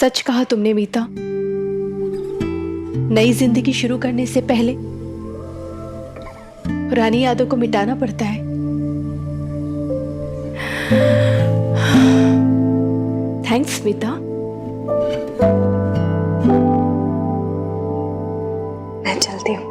सच कहा तुमने मीता। नई जिंदगी शुरू करने से पहले पुरानी यादों को मिटाना पड़ता है। थैंक्स मीता। मैं चलती हूँ।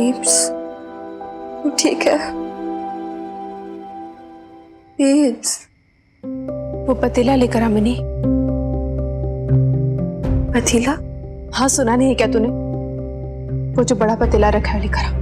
बेब्स, ठीक है बेब्स। वो पतीला लेकर आ मिनी। पतीला? हाँ, सुना नहीं है क्या तूने? वो जो बड़ा पतीला रखा है लेकर आ।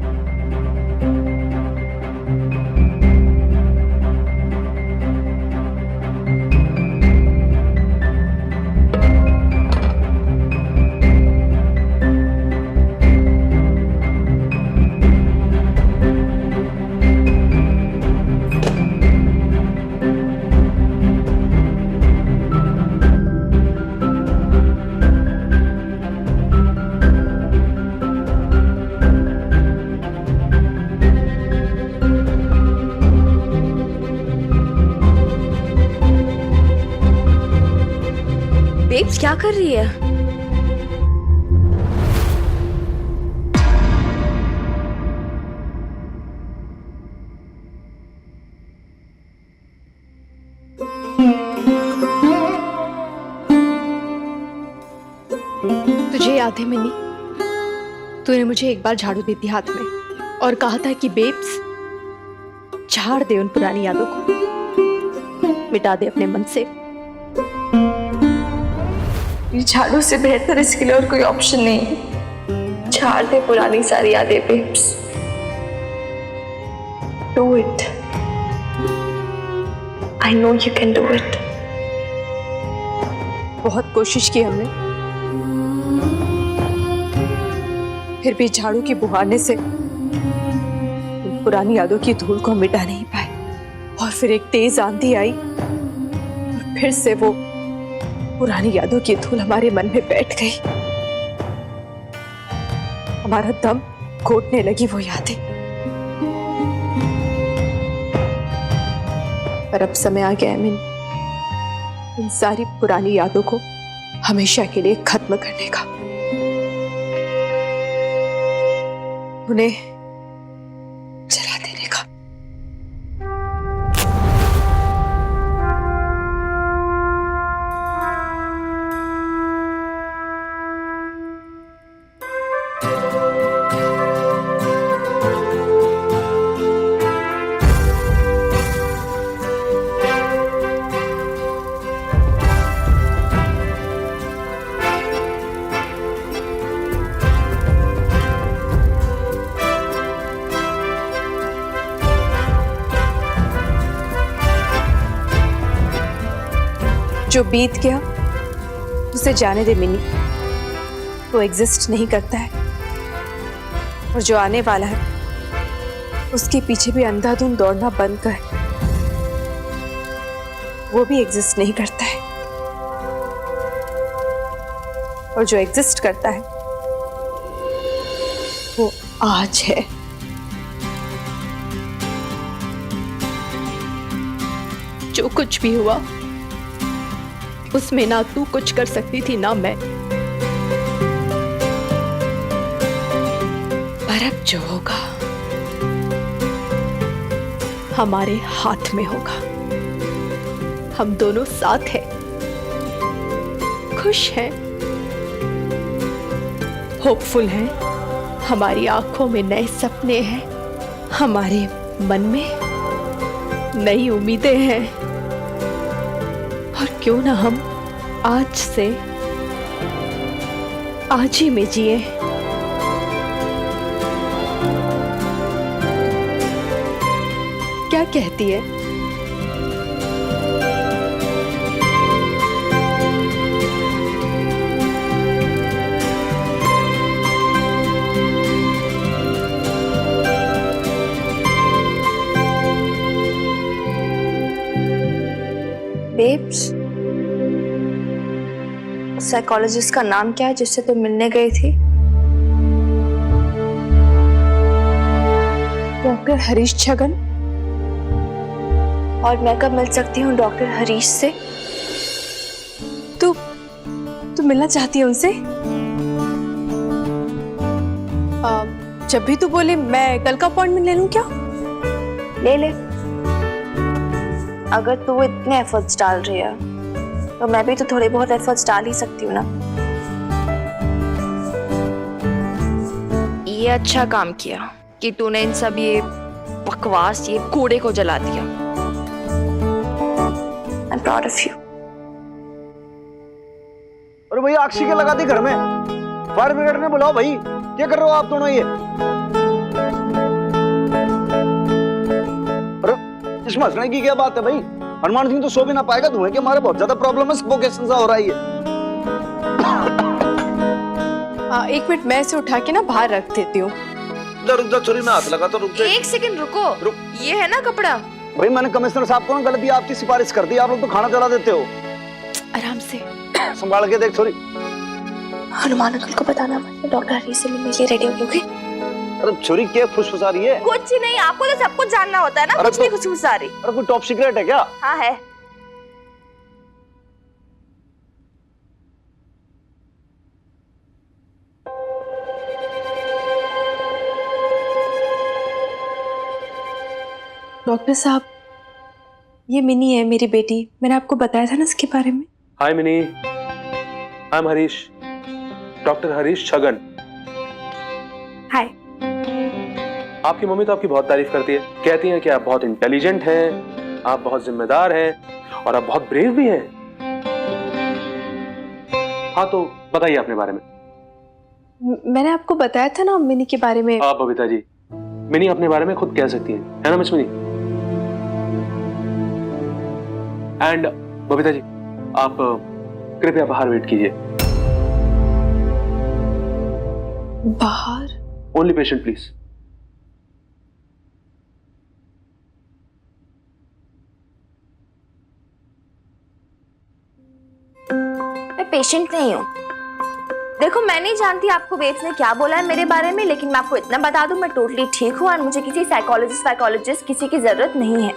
बेब्स क्या कर रही है? तुझे याद है मिनी, तूने मुझे एक बार झाड़ू दी थी हाथ में और कहा था कि बेब्स झाड़ दे उन पुरानी यादों को, मिटा दे अपने मन से। झाड़ू से बेहतर इसके लिए और कोई ऑप्शन नहीं है। झाड़ दे पुरानी सारी यादें babes. Do it. I know you can do it. बहुत कोशिश की हमने, फिर भी झाड़ू की बुहारने से उन पुरानी यादों की धूल को मिटा नहीं पाए। और फिर एक तेज आंधी आई और फिर से वो पुरानी यादों की धूल हमारे मन में बैठ गई। हमारा दम घोटने लगी वो यादें। पर अब समय आ गया है मिन, इन सारी पुरानी यादों को हमेशा के लिए खत्म करने का। उन्हें जला देने का। जो बीत गया उसे जाने दे मिनी, वो एग्जिस्ट नहीं करता है। और जो आने वाला है उसके पीछे भी अंधाधुंध दौड़ना बंद कर, वो भी एग्जिस्ट नहीं करता है। और जो एग्जिस्ट करता है वो आज है। जो कुछ भी हुआ उसमें ना तू कुछ कर सकती थी ना मैं। पर अब जो होगा हमारे हाथ में होगा। हम दोनों साथ हैं, खुश हैं, होपफुल हैं। हमारी आंखों में नए सपने हैं, हमारे मन में नई उम्मीदें हैं। और क्यों ना हम आज से आज ही में जिए। क्या कहती है। बेब्स, साइकोलॉजिस्ट का नाम क्या है जिससे तुम मिलने गई थी? डॉक्टर हरीश छगन। और मैं कब मिल सकती हूँ डॉक्टर हरीश से? तू मिलना चाहती है उनसे? जब भी तू बोले मैं कल का अपॉइंटमेंट ले लूं क्या? ले ले। अगर तू इतने एफर्ट्स डाल रही है तो मैं भी तो थोड़े बहुत एफर्ट्स डाल ही सकती हूँ ना। ये अच्छा काम किया कि तूने इन सब ये बकवास, ये कूड़े को जला दिया। I'm proud of you. अरे भैया अक्षी के लगा दी घर में, फायर ब्रिगेड ने बुलाओ भाई। क्या कर रहे हो आप दोनों ये? अरे इसमें हंसने की क्या बात है भाई? हनुमान सिंह तो सो भी ना पाएगा, धुएं के हमारे बहुत ज्यादा प्रॉब्लम है, सफोकेशन सा हो रहा है ये। एक मिनट, मैं इसे उठा के ना बाहर रख देती हूँ। रुक जा छोरी, मैं हाथ लगा तो रुक जा। एक सेकंड रुको। ये है ना कपड़ा? भाई मैंने कमिश्नर साहब को ना गलती आपकी सिफारिश कर दी, आप लोग तो खाना जला देते हो। आराम से संभाल के देख छोरी। हनुमान अंकल को बताना मत, डॉक्टर हरीश से मिलने के लिए रेडी हो गए। अरे छोरी क्या फुसफुसा रही है? कुछ ही नहीं, आपको तो सब कुछ जानना होता है ना। कुछ नहीं फुसफुसा रही। अरे कोई टॉप सीक्रेट है क्या? हाँ है। डॉक्टर साहब, ये मिनी है, मेरी बेटी। मैंने आपको बताया था ना इसके बारे में। Hi Mini, I am Harish, doctor Harish Chhagan. Hi. आपकी मम्मी तो आपकी बहुत तारीफ करती है, कहती हैं कि आप बहुत इंटेलिजेंट हैं, आप बहुत जिम्मेदार हैं और आप बहुत ब्रेव भी हैं। हाँ तो बताइए अपने बारे में। मैंने आपको बताया था ना मिनी के बारे में। आप बबीता जी, मिनी अपने बारे में खुद कह सकती हैं, है ना miss mini? And Babita ji, आप कृपया बाहर वेट कीजिए। बाहर? Only patient please. मैं पेशेंट नहीं हूँ। देखो, मैं नहीं जानती आपको बेब्स ने क्या बोला है मेरे बारे में, लेकिन मैं आपको इतना बता दूं, मैं टोटली ठीक हूँ और मुझे किसी साइकोलॉजिस्ट किसी की जरूरत नहीं है।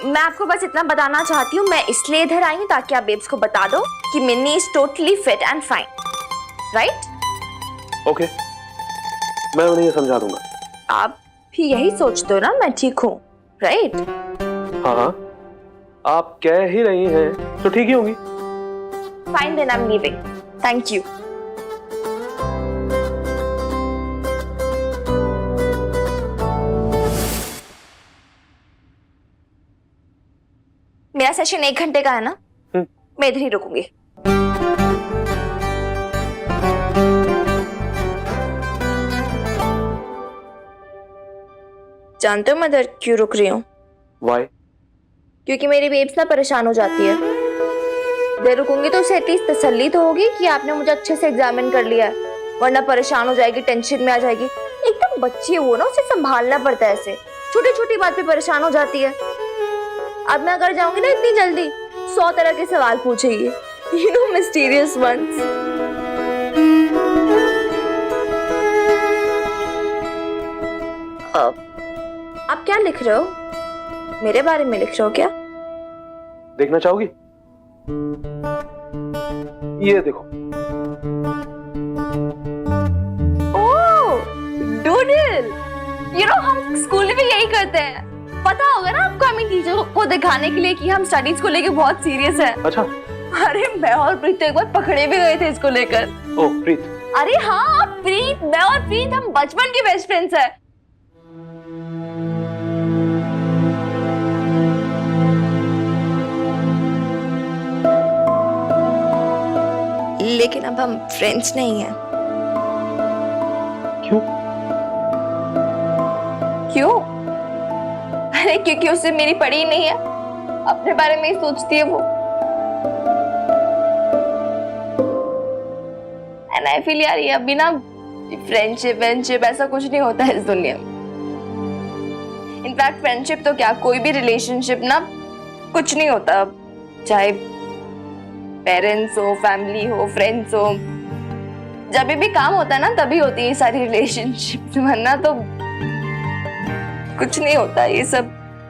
मैं आपको बस इतना बताना चाहती हूँ, मैं इसलिए इधर आई हूँ ताकि आप बेब्स को बता दो कि Minni is totally fit and fine, right? Okay, मैं उन्हें ये समझा दूंगा। आप भी यही सोचते हो ना मैं ठीक हूँ, राइट? हाँ हाँ, आप कह ही रही हैं तो ठीक ही होंगी। Fine, then I am leaving. Thank you. मेरा सेशन 1 घंटे का है ना, मैं इधर ही रुकूंगी। जानते हो मैं इधर क्यों रुक रही हूँ? Why? क्योंकि मेरी बेब्स ना परेशान हो जाती है। देर रुकूंगी तो उसे एटलीस्ट तसल्ली तो होगी कि आपने मुझे अच्छे से एग्जामिन कर लिया है, वरना परेशान हो जाएगी, टेंशन में आ जाएगी। एकदम बच्ची है वो ना, उसे संभालना पड़ता है। ऐसे छोटी छोटी बात पे परेशान हो जाती है। अब मैं अगर जाऊंगी ना इतनी जल्दी, 100 तरह के सवाल पूछेगी, यू नो, मिस्टीरियस वंस। आप क्या लिख रहे हो? मेरे बारे में लिख रहे हो क्या? देखना चाहोगी? ये देखो। ओह, डूडल। यू नो, हम स्कूल में भी यही करते हैं। पता होगा ना आपको, हमें टीचर को दिखाने के लिए कि हम स्टडीज को लेके बहुत सीरियस है। अच्छा। अरे मैं और प्रीत तो एक बार पकड़े भी गए थे इसको लेकर। ओह प्रीत। अरे हाँ प्रीत, मैं और प्रीत हम बचपन के बेस्ट फ्रेंड्स हैं। लेकिन अब हम फ्रेंड्स नहीं हैं। क्यों? अरे क्योंकि उससे मेरी पड़ी ही नहीं है, अपने बारे में ही सोचती है वो। एंड आई फील यार ये अभी ना फ्रेंडशिप ऐसा कुछ नहीं होता है इस दुनिया में। इनफैक्ट फ्रेंडशिप तो क्या, कोई भी रिलेशनशिप ना कुछ नहीं होता, चाहे पेरेंट्स हो, फैमिली हो, फ्रेंड्स हो। जब भी काम होता है ना तभी होती है ये सारी रिलेशनशिप, वरना तो कुछ नहीं होता, ये सब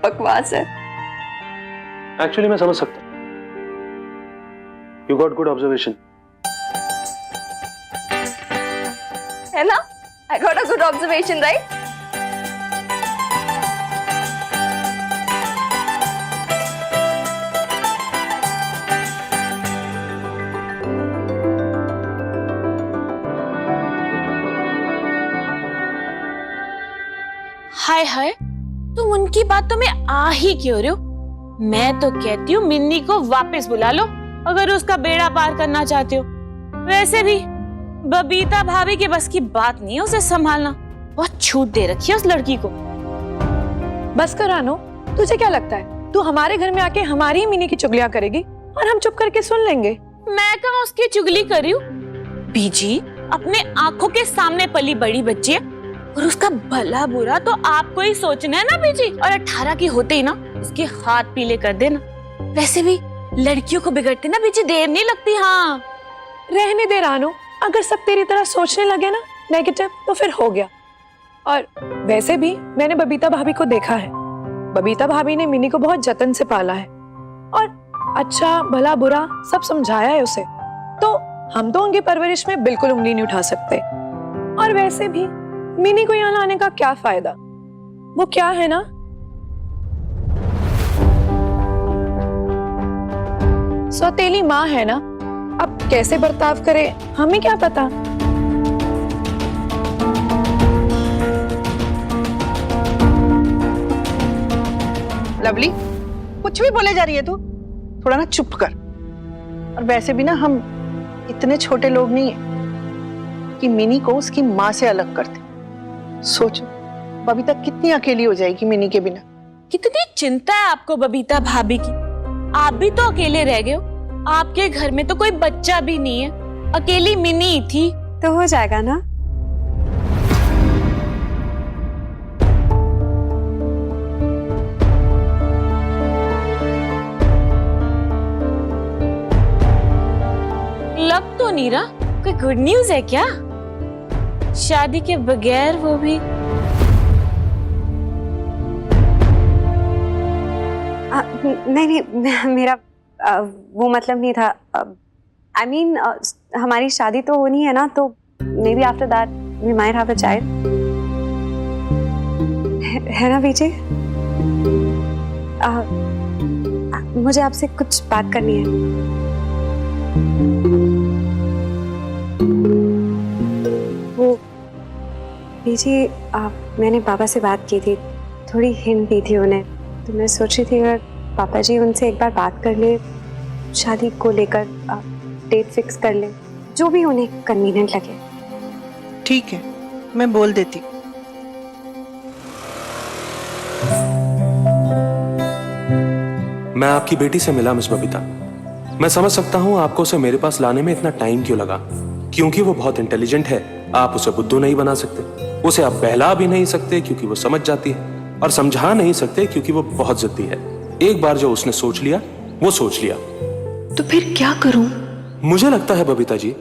बकवास है। एक्चुअली मैं समझ सकता हूँ। You got good observation. है ना? I got a good observation, right? हाय हाय, तुम उनकी बातों में आ ही क्यों रहे हो? मैं तो कहती हूँ मिन्नी को वापस बुला लो अगर उसका बेड़ा पार करना चाहते हो। वैसे भी बबीता भाभी के बस की बात नहीं है उसे संभालना, बहुत छूट दे रखी है उस लड़की को। बस कर रानो, तुझे क्या लगता है तू हमारे घर में आके हमारी ही मिनी की चुगलियां करेगी और हम चुप करके सुन लेंगे? मैं कहाँ उसकी चुगली करी हूँ? बीजी अपने आंखों के सामने पली बड़ी बच्ची है और उसका भला बुरा तो आपको ही सोचना है ना बीजी। और 18 की होते ही ना उसके हाथ पीले कर देना। वैसे भी लड़कियों को बिगड़ते ना बीजी देर नहीं लगती। हाँ रहने दे रानो, अगर सब तेरी तरह सोचने लगे ना नेगेटिव तो फिर हो गया। और वैसे भी मैंने बबीता भाभी को देखा है, बबीता भाभी ने मिनी को बहुत जतन से पाला है और अच्छा भला बुरा सब समझाया है उसे, तो हम तो उनकी परवरिश में बिल्कुल उंगली नहीं उठा सकते। और वैसे भी मिनी को यहाँ लाने का क्या फायदा, वो क्या है ना सौतेली माँ है ना, अब कैसे बर्ताव करे हमें क्या पता। लवली, कुछ भी बोले जा रही है तू, थोड़ा ना चुप कर। और वैसे भी ना हम इतने छोटे लोग नहीं है कि मिनी को उसकी माँ से अलग करते। सोचो बबीता कितनी अकेली हो जाएगी मिनी के बिना। कितनी चिंता है आपको बबीता भाभी की। आप भी तो अकेले रह गए हो, आपके घर में तो कोई बच्चा भी नहीं है, अकेली मिनी ही थी। तो हो जाएगा ना। लग तो नहीं रहा कोई गुड न्यूज है क्या? शादी के बगैर वो भी। नहीं मेरा वो मतलब नहीं था। आई मीन हमारी शादी तो होनी है ना, तो maybe after that we might have a child, है ना बीजी? मुझे आपसे कुछ बात करनी है। वो बीजी मैंने पापा से बात की थी, थोड़ी हिंट दी थी उन्हें, तो मैं सोच रही थी अगर पापा जी उनसे एक बार बात कर ले, शादी को लेकर डेट फिक्स कर ले, जो भी उन्हें कन्वीनियंट लगे। ठीक है, मैं बोल देती। मैं आपकी बेटी से मिला मिस बबीता। मैं समझ सकता हूँ आपको उसे मेरे पास लाने में इतना टाइम क्यों लगा, क्योंकि वो बहुत इंटेलिजेंट है। आप उसे बुद्धू नहीं बना सकते, उसे आप बहला भी नहीं सकते क्योंकि वो समझ जाती है, और समझा नहीं सकते क्योंकि वो बहुत जिद्दी है। एक बार जो उसने सोच लिया वो सोच लिया। तो फिर क्या करूं? मुझे लगता है बबीता जी,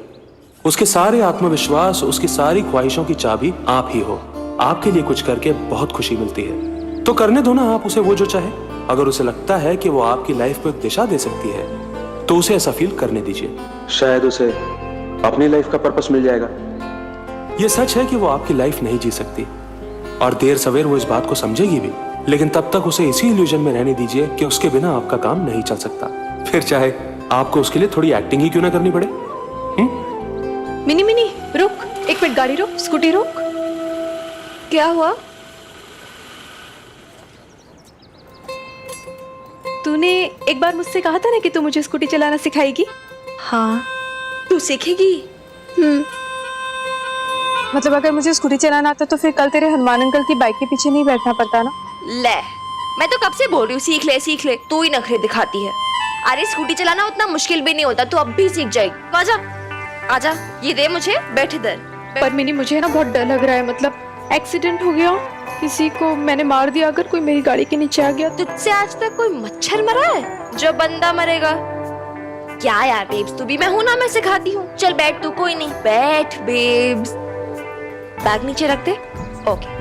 उसके सारे आत्मविश्वास, उसकी सारी ख्वाहिशों की चाबी आप ही हो। आपके लिए कुछ करके बहुत खुशी मिलती है, तो करने दो ना आप उसे वो जो चाहे। अगर उसे लगता है कि वो आपकी लाइफ को एक दिशा दे सकती है तो उसे ऐसा फील करने दीजिए, शायद उसे अपनी लाइफ का पर्पस मिल जाएगा। ये सच है कि वो आपकी लाइफ नहीं जी सकती, और देर सवेर वो इस बात को समझेगी भी, लेकिन तब तक उसे इसी इल्यूजन में रहने दीजिए कि उसके बिना आपका काम नहीं चल सकता। फिर चाहे आपको उसके लिए थोड़ी एक्टिंग ही क्यों ना करनी पड़े। मिनी मिनी रुक, एक मिनट, गाड़ी रोक, स्कूटी रोक। क्या हुआ? तूने एक बार मुझसे कहा था ना कि तू मुझे स्कूटी चलाना सिखाएगी। हाँ, तू सीखेगी। मतलब अगर मुझे स्कूटी चलाना आता तो फिर कल तेरे हनुमान अंकल की बाइक के पीछे नहीं बैठना पड़ता ना? ले, मैं तो कब से बोल रही हूँ सीख ले, तू ही नखरे दिखाती है। अरे स्कूटी चलाना उतना मुश्किल भी नहीं होता, तू अब भी सीख जाएगी। तो आजा आजा, ये दे मुझे, बैठ इधर। पर मिनी मुझे ना बहुत डर लग रहा है, मतलब एक्सीडेंट हो गया, किसी को मैंने मार दिया, अगर कोई मेरी गाड़ी के नीचे आ गया तो। तुझसे आज तक कोई मच्छर मरा है जो बंदा मरेगा? क्या यार बेब्स, तू भी मैं हूं ना, मैं सिखाती हूँ। चल बैठ तू, कोई नहीं, बैठ बेब्स। बैग नीचे रख दे। ओके।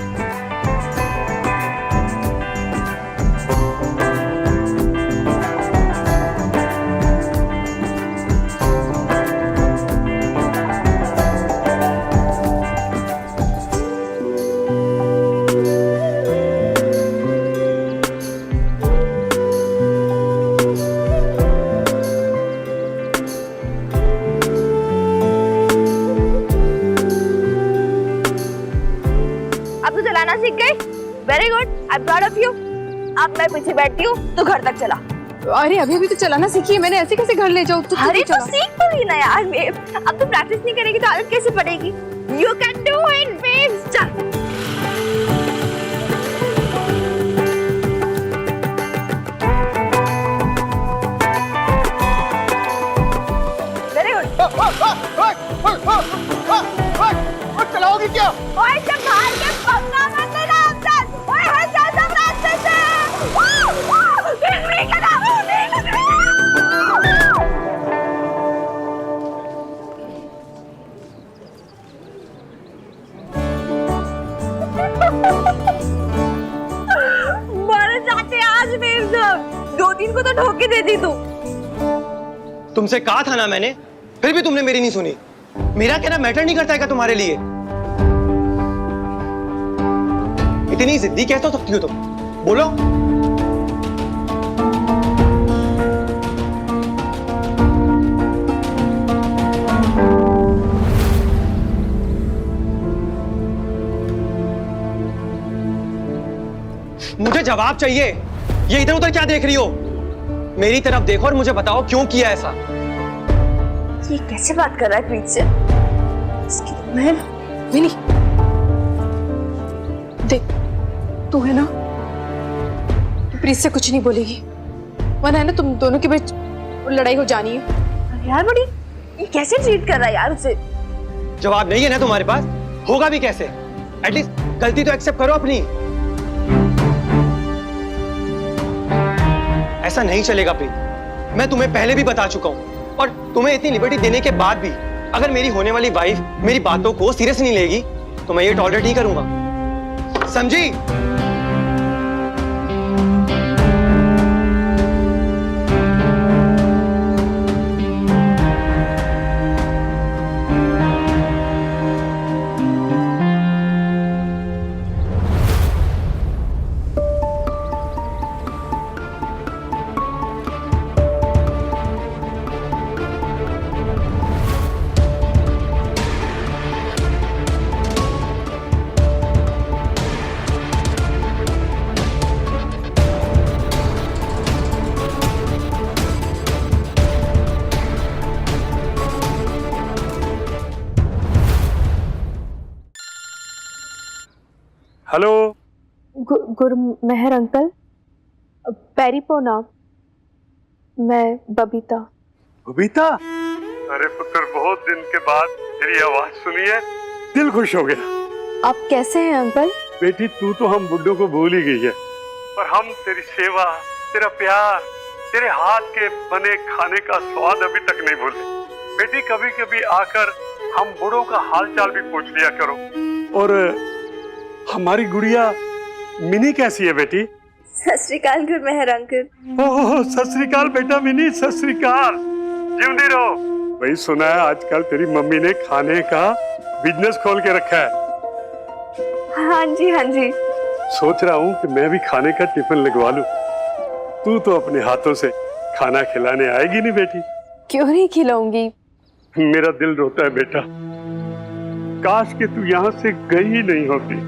अब तो चलाना सीख गई, very good, I am proud of you. अब मैं पीछे बैठती हूँ, तू घर तक चला। अरे अभी अभी तो चलाना सीखी है मैंने, ऐसे कैसे घर ले जाऊँ? तू अरे तू सीख तो ली ना यार बेब, अब तू प्रैक्टिस नहीं करेगी तो आदत कैसे पड़ेगी? You can do it babe, चल। Very good. चलाओगी क्या? ओए संभाल के, पंगा मत लेना हमसे। ओए हट जा सब रास्ते से। नहीं करा, नहीं करा। मर जाते आज बेब, 2-3 को तो ठोके देती तू। तुमसे कहा था ना मैंने, फिर भी तुमने मेरी नहीं सुनी। मेरा कहना मैटर नहीं करता है क्या तुम्हारे लिए? इतनी जिद्दी कैसे हो सकती हो तुम? बोलो। मुझे जवाब चाहिए। ये इधर उधर क्या देख रही हो? मेरी तरफ देखो और मुझे बताओ क्यों किया ऐसा। ये कैसे बात कर रहा है प्रीत से? इसकी मैं विनी देख, तू है ना, तू प्रीत से कुछ नहीं बोलेगी, वरना है ना तुम दोनों के बीच लड़ाई हो जानी है। यार बड़ी, ये कैसे ट्रीट कर रहा है यार उसे? जवाब नहीं है ना तुम्हारे पास, होगा भी कैसे? एटलीस्ट गलती तो एक्सेप्ट करो अपनी। ऐसा नहीं चलेगा प्रीत, मैं तुम्हें पहले भी बता चुका हूं। और तुम्हें इतनी लिबर्टी देने के बाद भी अगर मेरी होने वाली वाइफ मेरी बातों को सीरियस नहीं लेगी तो मैं ये टॉलरेट नहीं करूंगा, समझी? हेलो। गुरमेहर अंकल, पैरी प्रणाम, मैं बबीता। बबीता, अरे पुत्र, बहुत दिन के बाद तेरी आवाज सुनी है, दिल खुश हो गया। आप कैसे हैं अंकल? बेटी, तू तो हम बुड्ढों को भूल ही गई है, पर हम तेरी सेवा, तेरा प्यार, तेरे हाथ के बने खाने का स्वाद अभी तक नहीं भूले। बेटी, कभी कभी आकर हम बूढ़ों का हालचाल भी पूछ लिया करो। और हमारी गुड़िया मिनी कैसी है बेटी? सत श्री अकाल गुरमेहर अंकल। ओह, सत श्री अकाल बेटा मिनी, सत श्री अकाल, जिंदी रहो। भाई, सुना है आजकल तेरी मम्मी ने खाने का बिजनेस खोल के रखा है। हाँ जी, हाँ जी। सोच रहा हूँ कि मैं भी खाने का टिफिन लगवा लूं। तू तो अपने हाथों से खाना खिलाने आएगी नहीं बेटी? क्यों नहीं खिलाऊंगी? मेरा दिल रोता है बेटा, काश कि तू यहाँ से गई ही नहीं होती।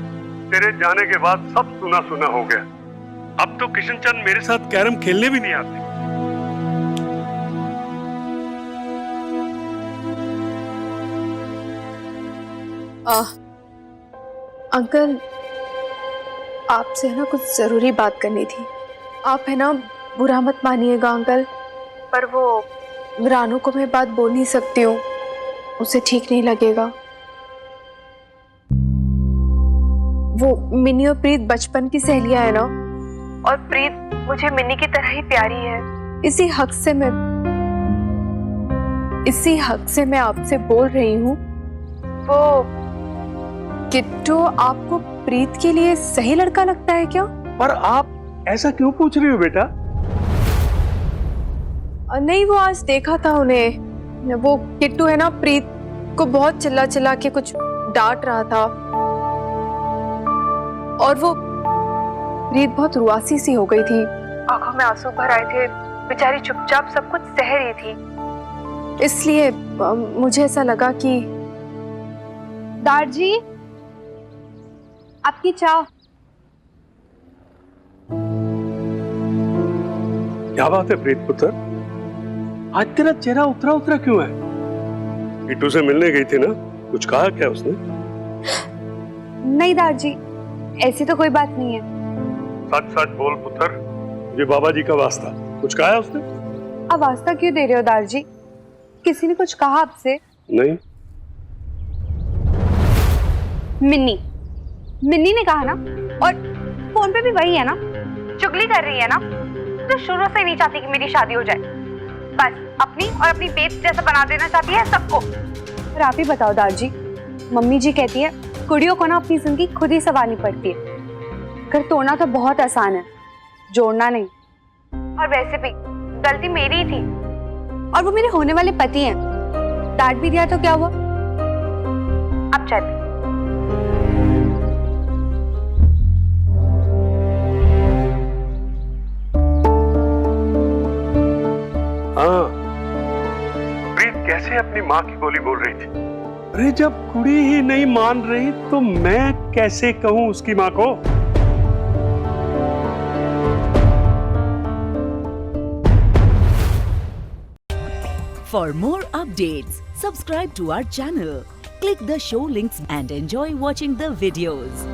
तेरे जाने के बाद सब सुना सुना हो गया। अब तो किशन चंद मेरे साथ कैरम खेलने भी नहीं आते। अंकल, आपसे ना कुछ जरूरी बात करनी थी। आप है ना बुरा मत मानिएगा अंकल, पर वो रानू को मैं बात बोल नहीं सकती हूँ, उसे ठीक नहीं लगेगा। वो मिनी और प्रीत बचपन की सहेलियां है ना, और प्रीत मुझे मिनी की तरह ही प्यारी है। इसी हक से मैं आपसे बोल रही हूँ, वो किट्टू आपको प्रीत के लिए सही लड़का लगता है क्या? पर आप ऐसा क्यों पूछ रही हो बेटा? नहीं, वो आज देखा था उन्हें, वो किट्टू है ना प्रीत को बहुत चिल्ला चिल्ला के कुछ डांट रहा था, और वो प्रीत बहुत रुआसी सी हो गई थी, आंखों में आंसू भर आए थे, बेचारी चुपचाप सब कुछ सह रही थी। इसलिए मुझे ऐसा लगा कि दारजी, आपकी चाय। क्या बात है प्रीत पुत्र, आज तेरा चेहरा उतरा उतरा क्यों है? किट्टू से मिलने गई थी ना, कुछ कहा क्या उसने? नहीं दारजी, ऐसी तो कोई बात नहीं है। सच सच बोल पुत्र, ये बाबा जी का वास्ता, कुछ कहा है उसने? अब वास्ता क्यों दे रहे हो दारजी? किसी ने कुछ कहा आपसे? नहीं। मिन्नी ने कहा ना, और फोन पे भी वही है ना, चुगली कर रही है ना, तो शुरू से नहीं चाहती कि मेरी शादी हो जाए, बस अपनी और अपनी बेट जैसा बना देना चाहती है सबको। फिर आप ही बताओ दारजी, मम्मी जी कहती है कुड़ियों को ना अपनी जिंदगी खुद ही संवारनी पड़ती है, घर तोड़ना तो बहुत आसान है, जोड़ना नहीं। और वैसे भी गलती मेरी ही थी, और वो मेरे होने वाले पति हैं, डांट भी दिया तो क्या हुआ? अब चल। हाँ, प्रीत कैसे अपनी माँ की बोली बोल रही थी? अरे जब कुड़ी ही नहीं मान रही तो मैं कैसे कहूँ उसकी माँ को? For more updates, subscribe to our channel, click the show links and enjoy watching the videos.